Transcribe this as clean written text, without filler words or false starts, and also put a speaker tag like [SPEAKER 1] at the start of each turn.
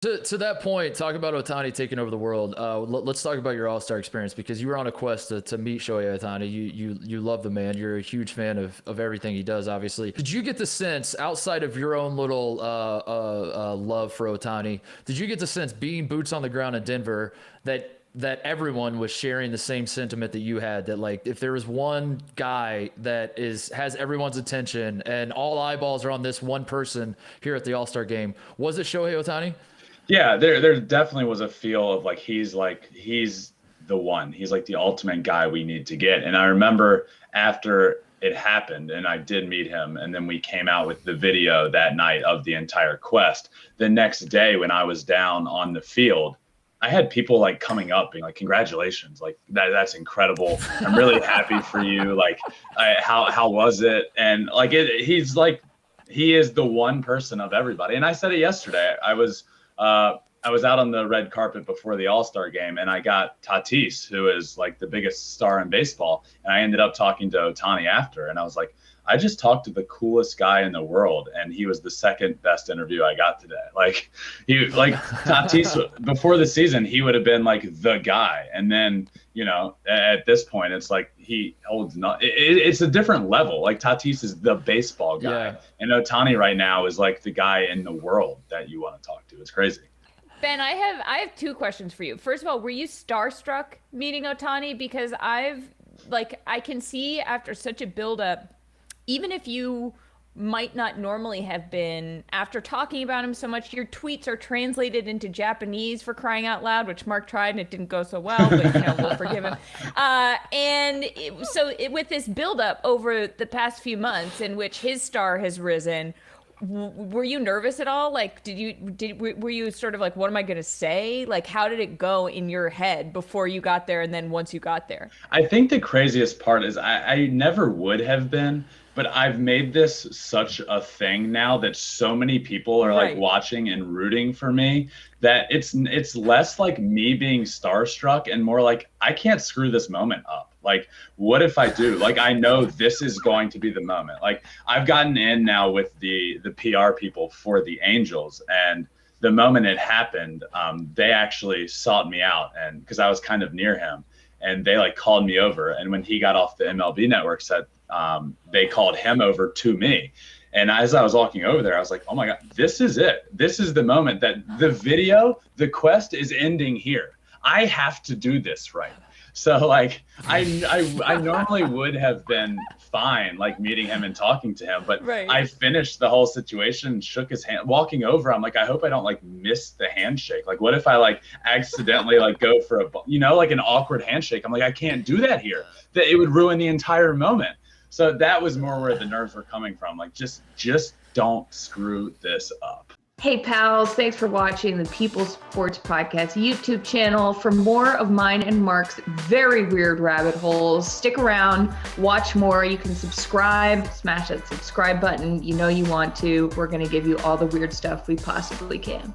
[SPEAKER 1] To that point, talk about Ohtani taking over the world. Let's talk about your All-Star experience, because you were on a quest to meet Shohei Ohtani. You love the man. You're a huge fan of everything he does, obviously. Did you get the sense, outside of your own little love for Ohtani, did you get the sense, being boots on the ground in Denver, that everyone was sharing the same sentiment that you had, that like, if there was one guy that has everyone's attention and all eyeballs are on this one person here at the All-Star game, was it Shohei Ohtani?
[SPEAKER 2] Yeah, there definitely was a feel of he's the one. He's like the ultimate guy we need to get. And I remember after it happened and I did meet him, and then we came out with the video that night of the entire quest. The next day when I was down on the field, I had people coming up being like, congratulations, that's incredible. I'm really happy for you. How was it? And he is the one person of everybody. And I said it yesterday. I was out on the red carpet before the All-Star game, and I got Tatis, who is the biggest star in baseball. And I ended up talking to Ohtani after, and I was like, I just talked to the coolest guy in the world, and he was the second best interview I got today. Tatis before the season, he would have been the guy. And then, at this point, it's he holds it's a different level. Tatis is the baseball guy.
[SPEAKER 1] Yeah.
[SPEAKER 2] And Ohtani right now is the guy in the world that you want to talk to. It's crazy.
[SPEAKER 3] Ben, I have two questions for you. First of all, were you starstruck meeting Ohtani? Because I can see after such a buildup, even if you might not normally have been, after talking about him so much, your tweets are translated into Japanese, for crying out loud, which Mark tried and it didn't go so well, but we'll forgive him. With this buildup over the past few months in which his star has risen, were you nervous at all? Were you sort of what am I going to say? How did it go in your head before you got there, and then once you got there?
[SPEAKER 2] I think the craziest part is I never would have been, but I've made this such a thing now that so many people are watching and rooting for me, that it's less me being starstruck and more I can't screw this moment up. What if I do? I know this is going to be the moment. I've gotten in now with the PR people for the Angels, and the moment it happened, they actually sought me out, and because I was kind of near him, and they called me over. And when he got off the MLB network set, they called him over to me. And as I was walking over there, I was like, oh my God, this is it. This is the moment that the quest is ending here. I have to do this right. So I normally would have been fine, meeting him and talking to him, but
[SPEAKER 3] right.
[SPEAKER 2] I finished the whole situation, shook his hand, walking over. I'm I hope I don't miss the handshake. What if I accidentally go for an awkward handshake? I'm I can't do that here. That it would ruin the entire moment. So that was more where the nerves were coming from. Just don't screw this up.
[SPEAKER 4] Hey pals, thanks for watching the People's Sports Podcast YouTube channel. For more of mine and Mark's very weird rabbit holes, stick around, watch more. You can subscribe, smash that subscribe button. You know you want to. We're going to give you all the weird stuff we possibly can.